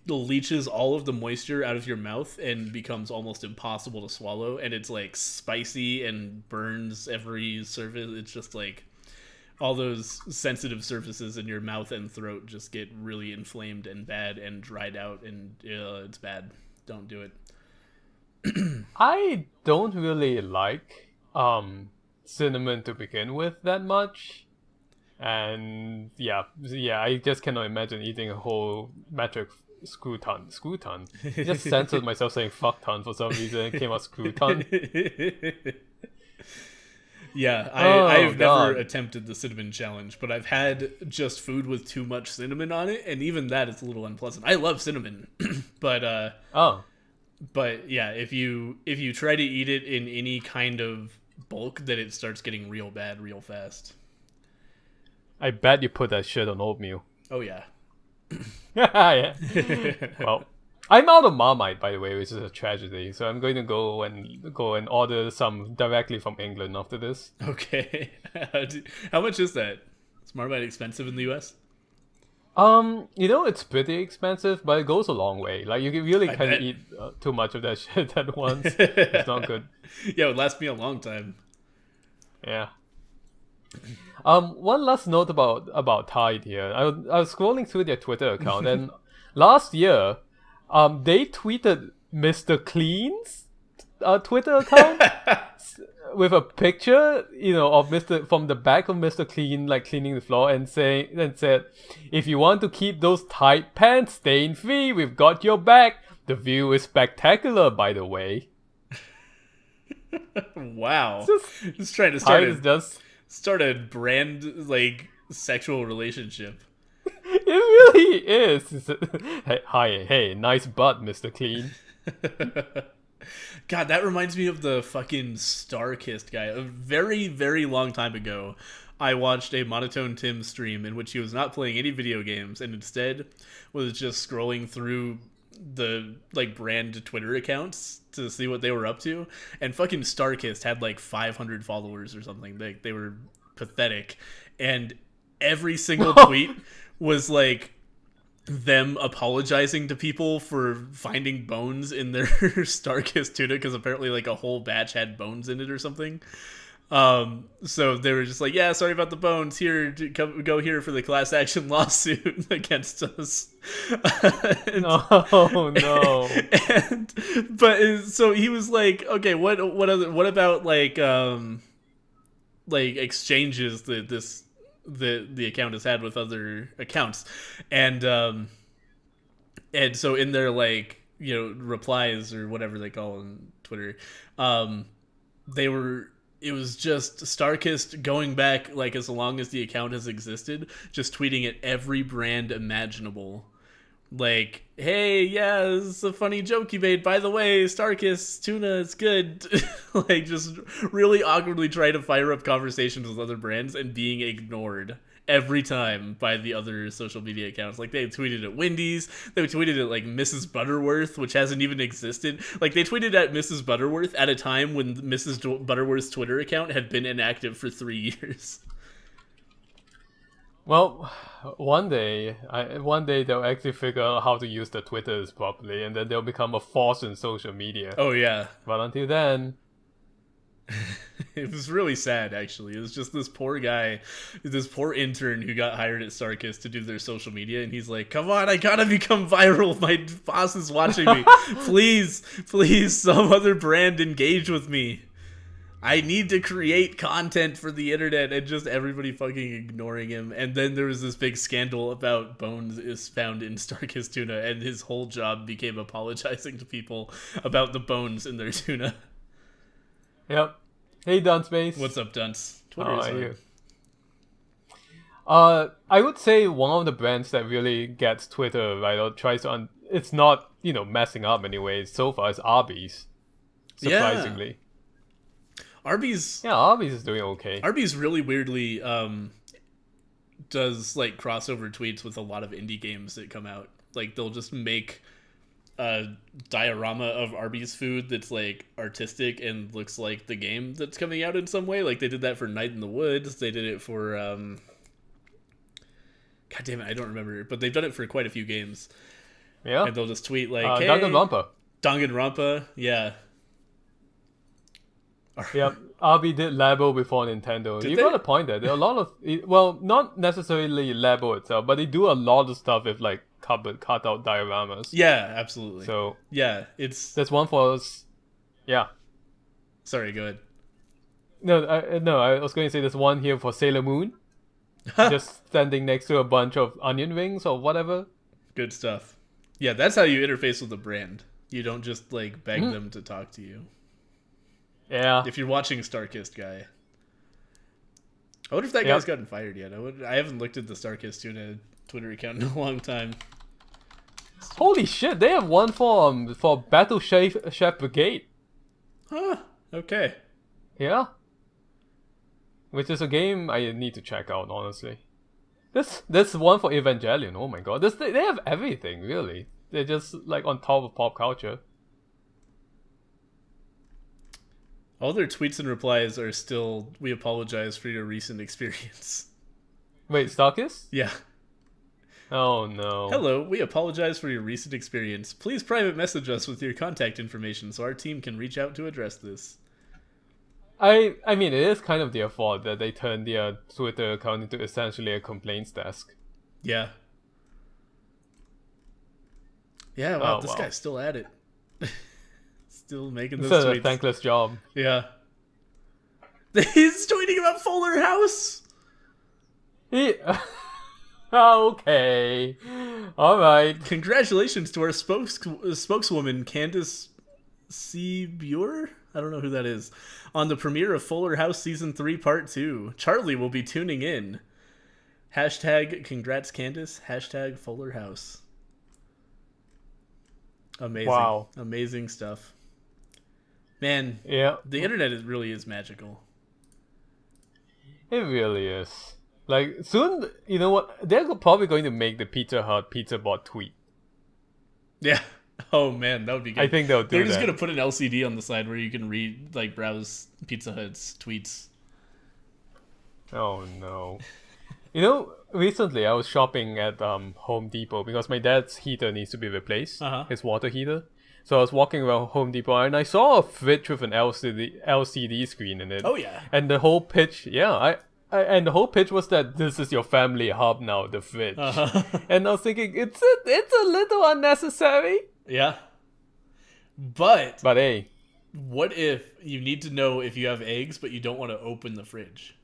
leaches all of the moisture out of your mouth and becomes almost impossible to swallow, and it's like spicy and burns every surface. It's just like all those sensitive surfaces in your mouth and throat just get really inflamed and bad and dried out, and it's bad. Don't do it. I don't really like cinnamon to begin with that much. And yeah, I just cannot imagine eating a whole metric screw ton. I just censored myself saying fuck ton for some reason. It came out screw ton. Yeah, I've never attempted the cinnamon challenge, but I've had just food with too much cinnamon on it, and even that is a little unpleasant. I love cinnamon, but but yeah, if you try to eat it in any kind of bulk, then it starts getting real bad real fast. I bet you put that shit on oatmeal. Oh yeah. Yeah. Well, I'm out of Marmite, by the way, which is a tragedy. So I'm going to go and order some directly from England after this. Okay. How much is that? Is Marmite expensive in the US? It's pretty expensive, but it goes a long way. Like, really I can't bet. eat too much of that shit at once. It's not good. Yeah, it would last me a long time. Yeah. One last note about Tide here. I was scrolling through their Twitter account, and last year, they tweeted Mr. Clean's Twitter account with a picture, of Mr. from the back of Mr. Clean, like cleaning the floor, and said, "If you want to keep those tight pants stain free, we've got your back. The view is spectacular, by the way." Wow. Just Just trying to Tide is just start a brand like sexual relationship. It really is. Hey, nice butt, Mr. Clean. God, that reminds me of the fucking Star-Kissed guy. A very, very long time ago, I watched a Monotone Tim stream in which he was not playing any video games and instead was just scrolling through the like brand Twitter accounts to see what they were up to. And fucking Star-Kissed had like 500 followers or something. They were pathetic. And every single tweet was like them apologizing to people for finding bones in their Star-Kissed tuna because apparently like a whole batch had bones in it or something. So they were just like, yeah, sorry about the bones. Here, go here for the class action lawsuit against us. and, Oh no. So he was like, okay, what about like exchanges that the account has had with other accounts, and so in their like replies or whatever they call on Twitter, they were it was just Starkist going back like as long as the account has existed, just tweeting at every brand imaginable. Like, hey, yeah, this is a funny joke you made. By the way, Starkist tuna is good. Like, just really awkwardly trying to fire up conversations with other brands and being ignored every time by the other social media accounts. Like, they tweeted at Wendy's, they tweeted at like Mrs. Butterworth, which hasn't even existed. Like, they tweeted at Mrs. Butterworth at a time when Mrs. Butterworth's Twitter account had been inactive for 3 years. Well, one day they'll actually figure out how to use the Twitters properly, and then they'll become a force in social media. Oh yeah. But until then, It was really sad, actually. It was just this poor guy, this poor intern who got hired at Starkist to do their social media, and he's like, come on, I gotta become viral. My boss is watching me. Please, some other brand engage with me. I need to create content for the internet, and just everybody fucking ignoring him. And then there was this big scandal about bones is found in Starkist tuna, and his whole job became apologizing to people about the bones in their tuna. yep. Hey, Dunspace. What's up, Dunce? How are you? I would say one of the brands that really gets Twitter right, or tries to it's not messing up anyways so far, is Arby's. Surprisingly. Yeah. Arby's is doing okay. Arby's really weirdly does like crossover tweets with a lot of indie games that come out. Like they'll just make a diorama of Arby's food that's like artistic and looks like the game that's coming out in some way. Like they did that for Night in the Woods. They did it for God damn it, I don't remember, but they've done it for quite a few games. Yeah. And they'll just tweet like, hey, Danganronpa. Danganronpa, yeah. Yep, RB did Labo before Nintendo. You got a point there. There are a lot of, well, not necessarily Labo itself, but they do a lot of stuff with like cut out dioramas. Yeah, absolutely. So yeah, there's one for us. Yeah. Sorry, go ahead. No, I was going to say there's one here for Sailor Moon, just standing next to a bunch of onion rings or whatever. Good stuff. Yeah, that's how you interface with a brand. You don't just like beg them to talk to you. Yeah. If you're watching Starkist guy. I wonder if that guy's gotten fired yet. I haven't looked at the Starkist Tuna Twitter account in a long time. Holy shit, they have one for Battle Chef Brigade. Huh. Okay. Yeah. Which is a game I need to check out, honestly. This one for Evangelion, oh my god. They have everything, really. They're just like on top of pop culture. All their tweets and replies are still, we apologize for your recent experience. Wait, Starkist? Yeah. Oh no. Hello, we apologize for your recent experience. Please private message us with your contact information so our team can reach out to address this. I mean, it is kind of their fault that they turned their Twitter account into essentially a complaints desk. Yeah. Yeah, wow, Oh this well. guy's still at it. Still making those It's a tweets. thankless job. Yeah. He's tweeting about Fuller House. He... Okay. Alright. Congratulations to our spokeswoman, Candace Seabure? I don't know who that is. On the premiere of Fuller House Season 3 Part 2. Charlie will be tuning in. Hashtag congrats Candace. Hashtag Fuller House. Amazing. Wow. Amazing stuff. Man, Yeah. the internet really is magical. It really is. Like, soon, you know what? They're probably going to make the Pizza Hut Pizza Bot tweet. Yeah. Oh man, that would be good. I think they'll do They're just that. gonna put an LCD on the side where you can read, like, browse Pizza Hut's tweets. Oh no. You know, recently I was shopping at Home Depot because my dad's heater needs to be replaced. Uh-huh. His water heater. So I was walking around Home Depot and I saw a fridge with an LCD screen in it. Oh yeah. And the whole pitch, and the whole pitch was that this is your family hub now, the fridge. Uh-huh. And I was thinking, it's a little unnecessary. Yeah. But But hey, what if you need to know if you have eggs, but you don't want to open the fridge?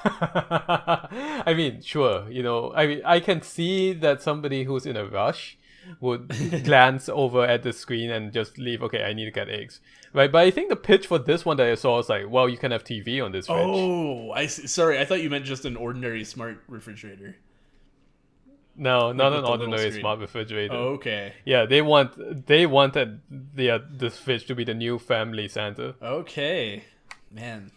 I mean, sure, you know, I mean, I can see that somebody who's in a rush would glance over at the screen and just leave, okay, I need to get eggs. Right, but I think the pitch for this one that I saw was like, well, you can have TV on this fridge. Oh, I see. Sorry, I thought you meant just an ordinary smart refrigerator. No, not with an the little ordinary screen. smart refrigerator. Oh, okay. Yeah, they wanted this fridge to be the new family center, Okay. Man.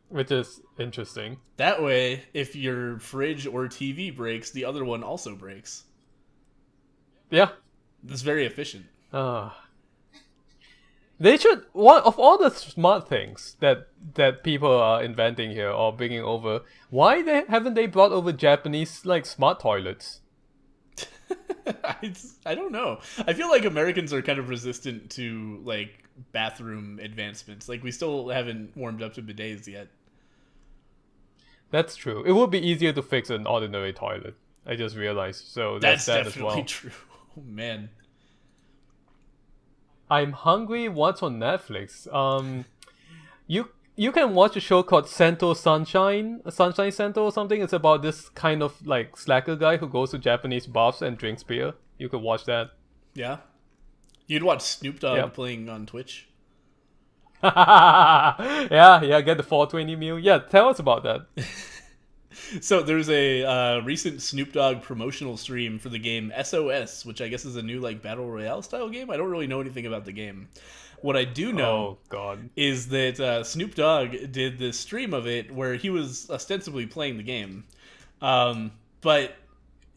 which is interesting. That way, if your fridge or TV breaks, the other one also breaks. Yeah. That's very efficient. They should, one of all the smart things that people are inventing here or bringing over, why haven't they brought over Japanese like smart toilets? I don't know. I feel like Americans are kind of resistant to, like, bathroom advancements. Like, we still haven't warmed up to bidets yet. That's true. It would be easier to fix an ordinary toilet. I just realized. So That's that as definitely well. true. Oh, man. I'm hungry. What's on Netflix? You can watch a show called Sunshine Sento or something. It's about this kind of like slacker guy who goes to Japanese bars and drinks beer. You could watch that. Yeah? You'd watch Snoop Dogg Yeah. playing on Twitch? yeah, get the 420 meal. Yeah, tell us about that. So there's a recent Snoop Dogg promotional stream for the game SOS, which I guess is a new, like, battle royale style game. I don't really know anything about the game. What I do know Oh god. is that Snoop Dogg did this stream of it where he was ostensibly playing the game, but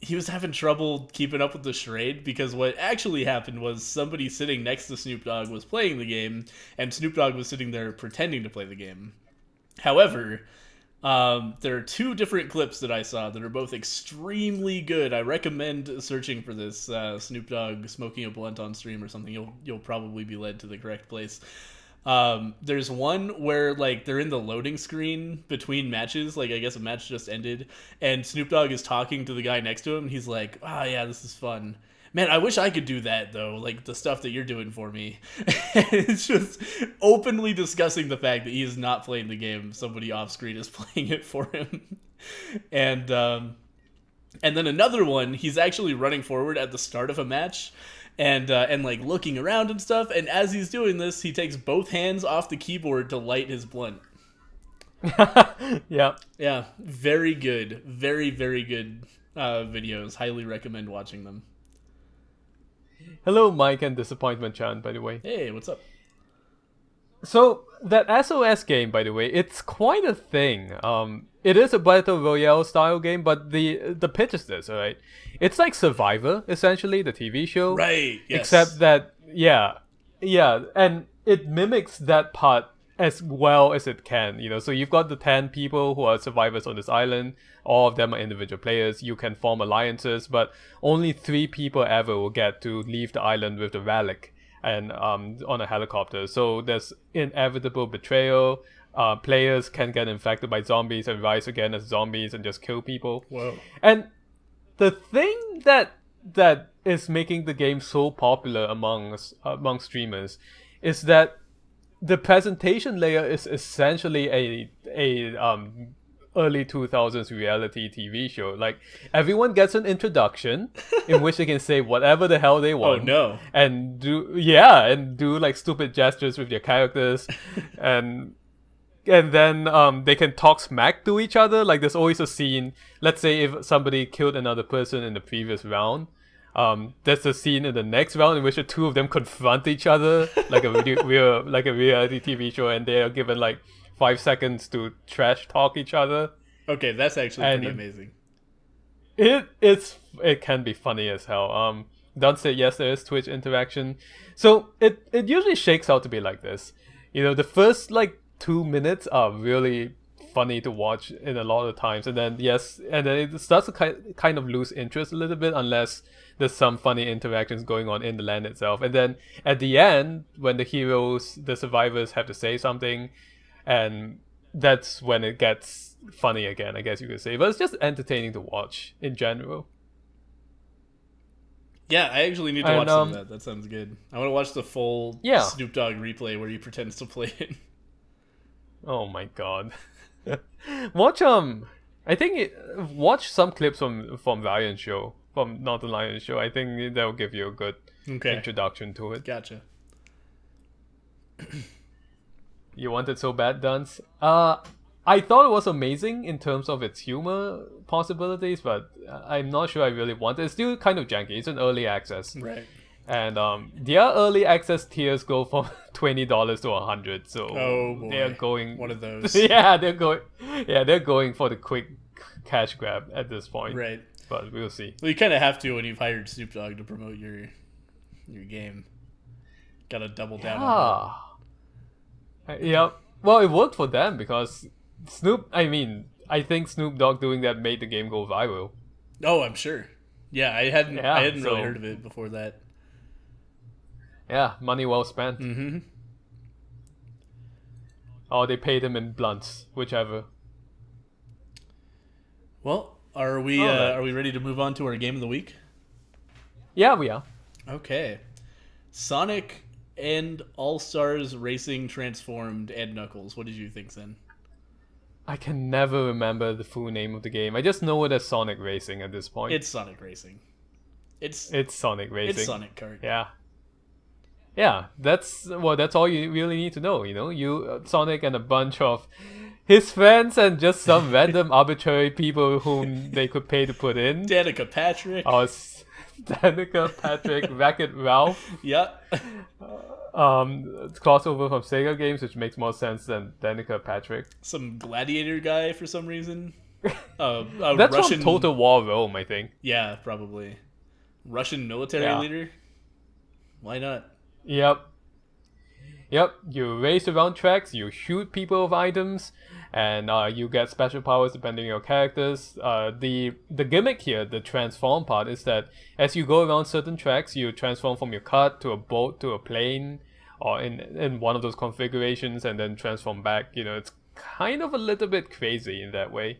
he was having trouble keeping up with the charade because what actually happened was somebody sitting next to Snoop Dogg was playing the game, and Snoop Dogg was sitting there pretending to play the game. However, there are two different clips that I saw that are both extremely good. I recommend searching for this Snoop Dogg smoking a blunt on stream or something. You'll probably be led to the correct place. There's one where, like, they're in the loading screen between matches. Like, I guess a match just ended, and Snoop Dogg is talking to the guy next to him. And he's like, yeah, this is fun. Man, I wish I could do that, though, like the stuff that you're doing for me. It's just openly discussing the fact that he is not playing the game. Somebody off screen is playing it for him. And then another one, he's actually running forward at the start of a match and like looking around and stuff. And as he's doing this, he takes both hands off the keyboard to light his blunt. Yeah. Yeah, very good. Very, very good videos. Highly recommend watching them. Hello, Mike and Disappointment Chan, by the way. Hey, what's up? So that SOS game, by the way, it's quite a thing. It is a battle royale style game, but the pitch is this, alright? It's like Survivor, essentially, the TV show. Right, yes. Except that, yeah, and it mimics that part as well as it can, so you've got the 10 people who are survivors on this island. All of them are individual players. You can form alliances, but only 3 people ever will get to leave the island with the relic and on a helicopter. So there's inevitable betrayal. Players can get infected by zombies and rise again as zombies and just kill people. Whoa. And the thing that is making the game so popular among streamers is that the presentation layer is essentially a early 2000s reality TV show. Like, everyone gets an introduction in which they can say whatever the hell they want. Oh no. And do like stupid gestures with their characters and then they can talk smack to each other. Like, there's always a scene, let's say if somebody killed another person in the previous round, there's a scene in the next round in which the two of them confront each other like a reality TV show, and they are given like 5 seconds to trash talk each other. Okay, that's actually pretty amazing. It can be funny as hell. Don said yes, there is Twitch interaction, so it usually shakes out to be like this. The first like 2 minutes are really funny to watch in a lot of times, and then it starts to kind of lose interest a little bit unless there's some funny interactions going on in the land itself. And then at the end, when the survivors have to say something, and that's when it gets funny again, I guess you could say. But it's just entertaining to watch in general. Yeah, I actually need to watch some of that. That sounds good. I want to watch the full Snoop Dogg replay where he pretends to play it. Oh my god. Watch watch some clips from Ryan's show, from Northern Lion's show. I think that will give you a good introduction to it. Gotcha. You want it so bad, Duns? I thought it was amazing in terms of its humor possibilities, but I'm not sure I really want it. It's still kind of janky. It's an early access. Right. And their early access tiers go from $20 to $100, so they're going one of those. they're going for the quick cash grab at this point. Right. But we'll see. Well, you kind of have to when you've hired Snoop Dogg to promote your game. Gotta double down on that. Yeah. Well, it worked for them because I think Snoop Dogg doing that made the game go viral. Oh, I'm sure. Yeah, I hadn't really heard of it before that. Yeah, money well spent. Mm-hmm. Oh, they paid him in blunts, whichever. Well, are we ready to move on to our game of the week? Yeah, we are. Okay. Sonic and All-Stars Racing Transformed and Knuckles. What did you think, then? I can never remember the full name of the game. I just know it as Sonic Racing at this point. It's Sonic Racing. It's Sonic Racing. It's Sonic Kart. Yeah. Yeah, that's all you really need to know, You, Sonic and a bunch of his friends and just some random arbitrary people whom they could pay to put in. Danica Patrick. Danica Patrick, Wreck-It Ralph. Yeah. Crossover from Sega games, which makes more sense than Danica Patrick. Some gladiator guy for some reason. That's Russian... from Total War Rome, I think. Yeah, probably. Russian military leader? Why not? Yep. You race around tracks, you shoot people with items, and you get special powers depending on your characters. The gimmick here, the transform part, is that as you go around certain tracks, you transform from your cart to a boat to a plane, or in one of those configurations, and then transform back. It's kind of a little bit crazy in that way.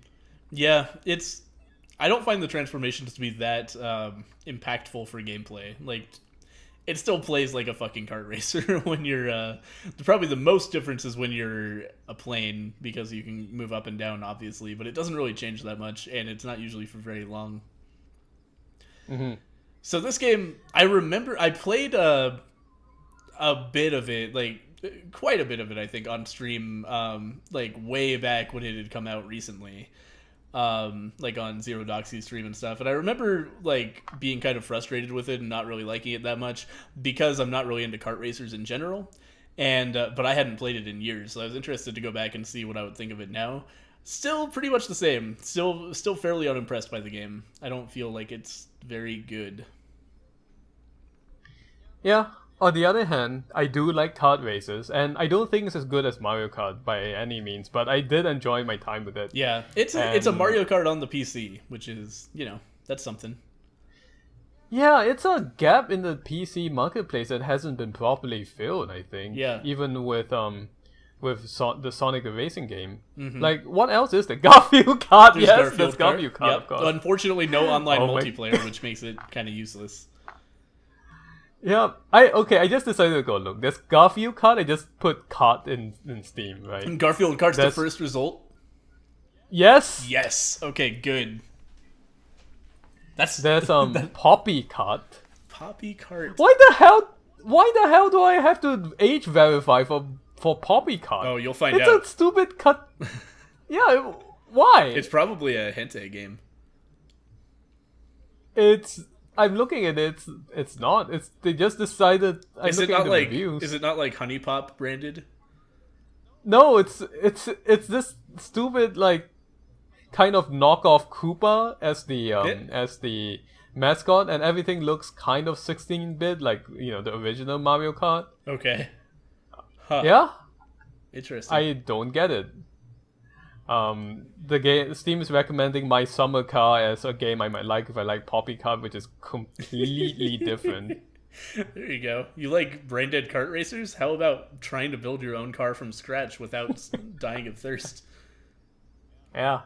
Yeah, I don't find the transformations to be that impactful for gameplay. Like, it still plays like a fucking kart racer when you're probably the most difference is when you're a plane, because you can move up and down, obviously, but it doesn't really change that much, and it's not usually for very long. Mm-hmm. So this game, I remember I played a bit of it, like quite a bit of it, I think, on stream, like way back when it had come out recently. Like on Zero Doxy's stream and stuff. And I remember like being kind of frustrated with it and not really liking it that much because I'm not really into kart racers in general. And but I hadn't played it in years, so I was interested to go back and see what I would think of it now. Still pretty much the same. Still fairly unimpressed by the game. I don't feel like it's very good. Yeah, On the other hand, I do like kart races, and I don't think it's as good as Mario Kart by any means, but I did enjoy my time with it. Yeah, it's a And Mario Kart on the PC, which is that's something. yeah, it's a gap in the PC marketplace that hasn't been properly filled, I think. Yeah. Even with the Sonic the Racing game. Like, what else is there? Garfield Kart, There's yes, Garfield there's Kart. Garfield Kart, Yep. of course. Unfortunately, no online Oh my- multiplayer, which makes it kind of useless. Yeah, I just decided to go look. There's Garfield Kart, I just put Kart in Steam, right? Garfield Kart's the That's- first result. Yes! Yes. Okay. Good. That's There's Poppy Kart. Poppy Kart. Why the hell do I have to age verify for Poppy Kart? Oh, you'll find It's out. a stupid cut. Yeah, why? It's probably a hentai game. I'm looking at it. It's not. They just decided. I'm Is it looking not at the like? reviews. Is it not like Honey Pop branded? No, it's this stupid like kind of knockoff Koopa as the mascot, and everything looks kind of 16-bit, like the original Mario Kart. Okay. Huh. Yeah, Interesting. I don't get it. The game Steam is recommending My Summer Car as a game I might like if I like Poppy Kart, which is completely different. There you go. You like brain dead kart racers? How about trying to build your own car from scratch without dying of thirst? Yeah.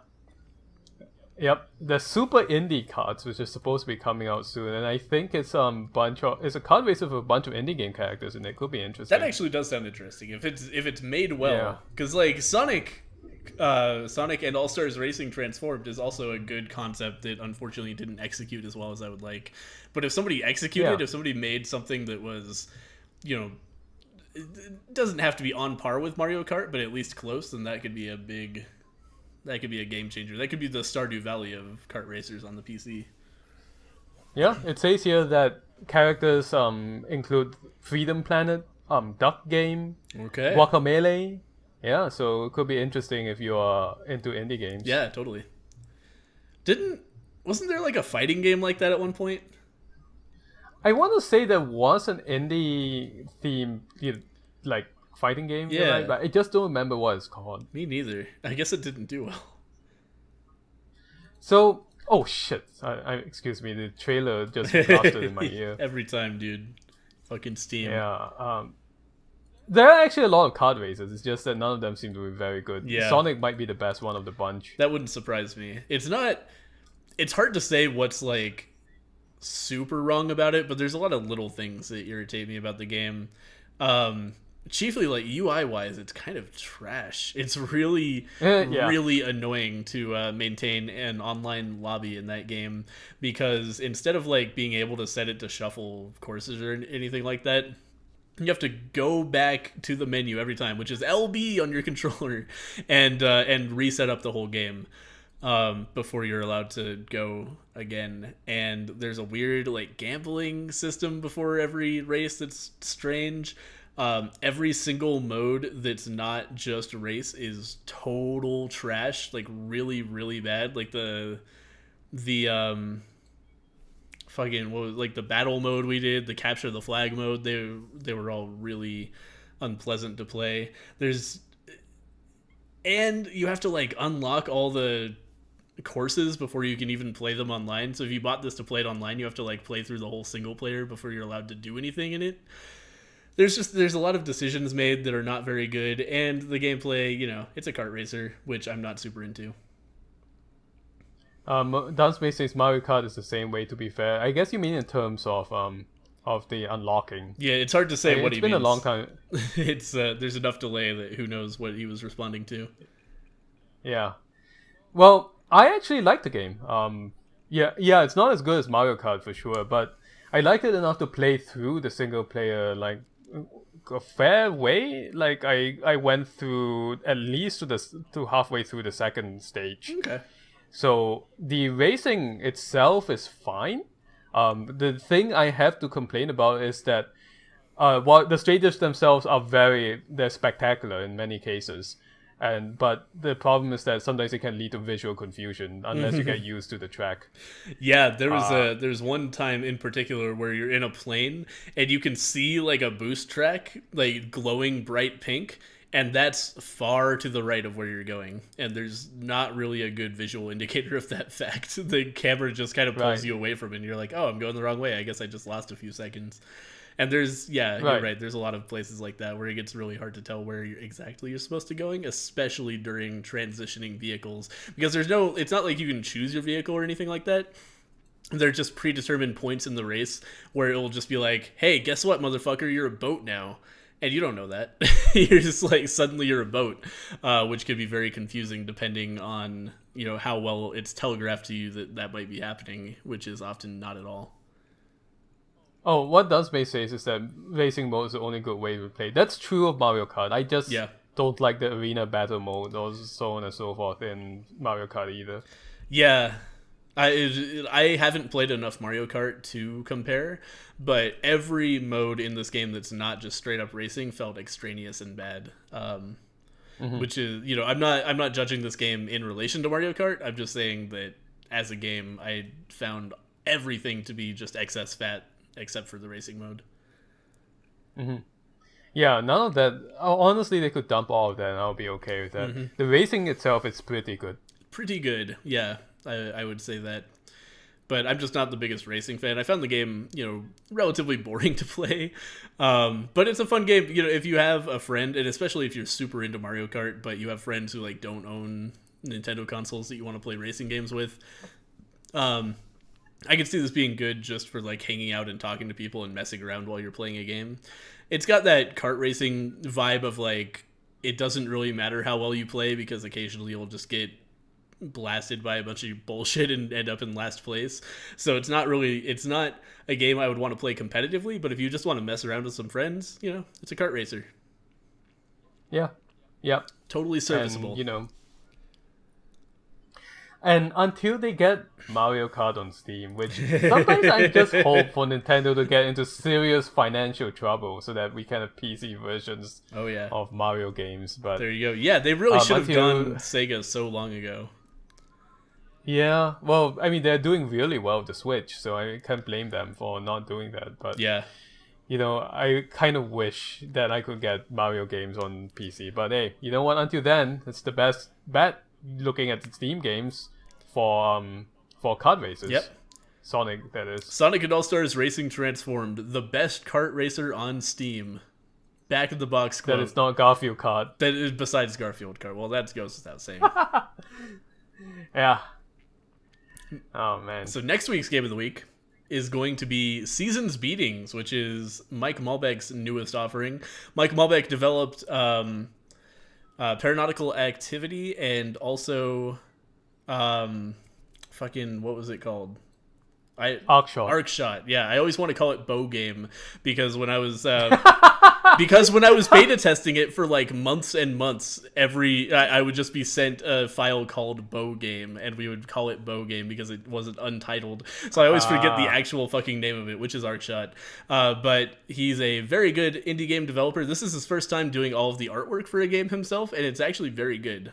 Yep. The Super Indie Cards, which is supposed to be coming out soon, and I think it's it's a card racer with a bunch of indie game characters, and it could be interesting. That actually does sound interesting if it's made Yeah. well. Because like Sonic and All Stars Racing Transformed is also a good concept that unfortunately didn't execute as well as I would like. But if somebody executed, Yeah. if somebody made something that was, it doesn't have to be on par with Mario Kart, but at least close, then that could be a game changer. That could be the Stardew Valley of kart racers on the PC. Yeah, it says here that characters include Freedom Planet, Duck Game, Okay. Guacamelee. Yeah, so it could be interesting if you are into indie games. Yeah, totally. Wasn't there like a fighting game like that at one point? I want to say there was an indie theme like fighting game, Yeah. right? But I just don't remember what it's called. Me neither. I guess it didn't do well. So, oh shit! Excuse me, the trailer just blasted in my ear. Every time, dude. Fucking Steam. Yeah. There are actually a lot of kart races. It's just that none of them seem to be very good. Yeah. Sonic might be the best one of the bunch. That wouldn't surprise me. It's hard to say what's like super wrong about it, but there's a lot of little things that irritate me about the game. Chiefly like UI wise, it's kind of trash. It's really Yeah. really annoying to maintain an online lobby in that game, because instead of like being able to set it to shuffle courses or anything like that, you have to go back to the menu every time, which is LB on your controller, and reset up the whole game before you're allowed to go again. And there's a weird like gambling system before every race that's strange. Every single mode that's not just race is total trash, like really really bad. Like the fucking what was like the battle mode we did, the capture the flag mode, they were all really unpleasant to play. And you have to like unlock all the courses before you can even play them online. So if you bought this to play it online, you have to like play through the whole single player before you're allowed to do anything in it. There's a lot of decisions made that are not very good, and the gameplay, it's a kart racer, which I'm not super into. Dance says Mario Kart is the same way. To be fair, I guess you mean in terms of the unlocking. Yeah, it's hard to say what he means. It's been a long time. It's there's enough delay that who knows what he was responding to. Yeah. Well, I actually like the game. Yeah, it's not as good as Mario Kart for sure, but I liked it enough to play through the single player like a fair way. Like I went through at least to halfway through the second stage. Okay. So the racing itself is fine. The thing I have to complain about is that while the stages themselves are they're spectacular in many cases, But the problem is that sometimes it can lead to visual confusion unless you get used to the track. Yeah, there's one time in particular where you're in a plane and you can see like a boost track like glowing bright pink, and that's far to the right of where you're going, and there's not really a good visual indicator of that fact. The camera just kind of pulls you away from it and you're like, oh, I'm going the wrong way, I guess I just lost a few seconds. And there's, you're right, there's a lot of places like that where it gets really hard to tell where exactly you're supposed to going, especially during transitioning vehicles, because it's not like you can choose your vehicle or anything like that. They're just predetermined points in the race where it'll just be like, hey, guess what, motherfucker, you're a boat now. And you don't know that. You're just like, suddenly you're a boat, which could be very confusing depending on, how well it's telegraphed to you that might be happening, which is often not at all. Oh, what does make sense is that racing mode is the only good way to play. That's true of Mario Kart. I just don't like the arena battle mode or so on and so forth in Mario Kart either. Yeah. I haven't played enough Mario Kart to compare, but every mode in this game that's not just straight up racing felt extraneous and bad. Which is, I'm not judging this game in relation to Mario Kart. I'm just saying that as a game, I found everything to be just excess fat except for the racing mode. Yeah, none of that. Honestly, they could dump all of that and I'll be okay with that. The racing itself is pretty good. Pretty good, yeah. I would say that. But I'm just not the biggest racing fan. I found the game, relatively boring to play. But it's a fun game. If you have a friend, and especially if you're super into Mario Kart, but you have friends who like don't own Nintendo consoles that you want to play racing games with, I could see this being good just for like hanging out and talking to people and messing around while you're playing a game. It's got that kart racing vibe of like, it doesn't really matter how well you play because occasionally you'll just get blasted by a bunch of bullshit and end up in last place. So it's not a game I would want to play competitively, but if you just want to mess around with some friends, it's a kart racer. Yeah. Totally serviceable. And until they get Mario Kart on Steam, which sometimes I just hope for Nintendo to get into serious financial trouble so that we can have PC versions of Mario games. But there you go. Yeah, they really should have gone Sega so long ago. Yeah, well, I mean, they're doing really well with the Switch, so I can't blame them for not doing that. But yeah, I kind of wish that I could get Mario games on PC. But hey, you know what? Until then, it's the best bet looking at the Steam games for kart races. Yep. Sonic, that is. Sonic and All-Stars Racing Transformed, the best kart racer on Steam. Back of the box quote. That is not Garfield Kart. That is besides Garfield Kart. Well, that goes without saying. Yeah. Oh, man. So next week's Game of the Week is going to be Seasons Beatings, which is Mike Malbeck's newest offering. Mike Malbeck developed Paranautical Activity and also what was it called? Arcshot. Yeah, I always want to call it Bow Game because when I was beta testing it for like months and months, I would just be sent a file called Bow Game and we would call it Bow Game because it wasn't untitled. So I always forget the actual fucking name of it, which is Arcshot. But he's a very good indie game developer. This is his first time doing all of the artwork for a game himself, and it's actually very good.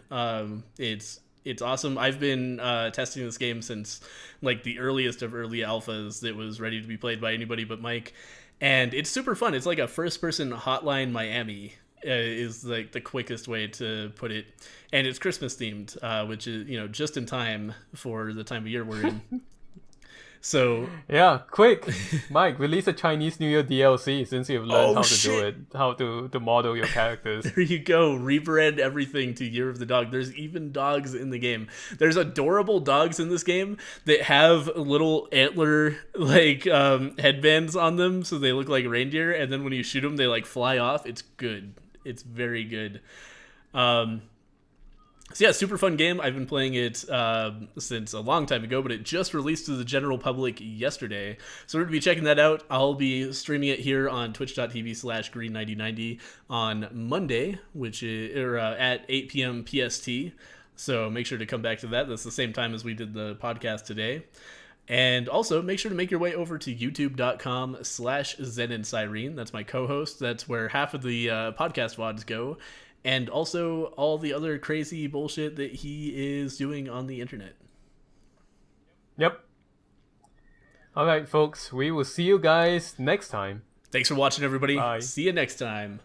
It's awesome. I've been testing this game since like the earliest of early alphas that was ready to be played by anybody but Mike. And it's super fun. It's like a first-person Hotline Miami is like the quickest way to put it. And it's Christmas themed, which is, just in time for the time of year we're in. So yeah, quick, Mike, release a Chinese New Year DLC since you've learned how to do it, how to model your characters. There you go. Rebrand everything to Year of the Dog. There's even dogs in the game. There's adorable dogs in this game that have little antler headbands on them, so they look like reindeer. And then when you shoot them, they like fly off. It's good. It's very good. So yeah, super fun game. I've been playing it since a long time ago, but it just released to the general public yesterday. So we're going to be checking that out. I'll be streaming it here on twitch.tv/green9090 on Monday, which is at 8 p.m. PST. So make sure to come back to that. That's the same time as we did the podcast today. And also make sure to make your way over to youtube.com/Zen and Cyrene. That's my co-host. That's where half of the podcast VODs go. and also all the other crazy bullshit that he is doing on the internet. Yep. All right, folks. We will see you guys next time. Thanks for watching, everybody. Bye. See you next time.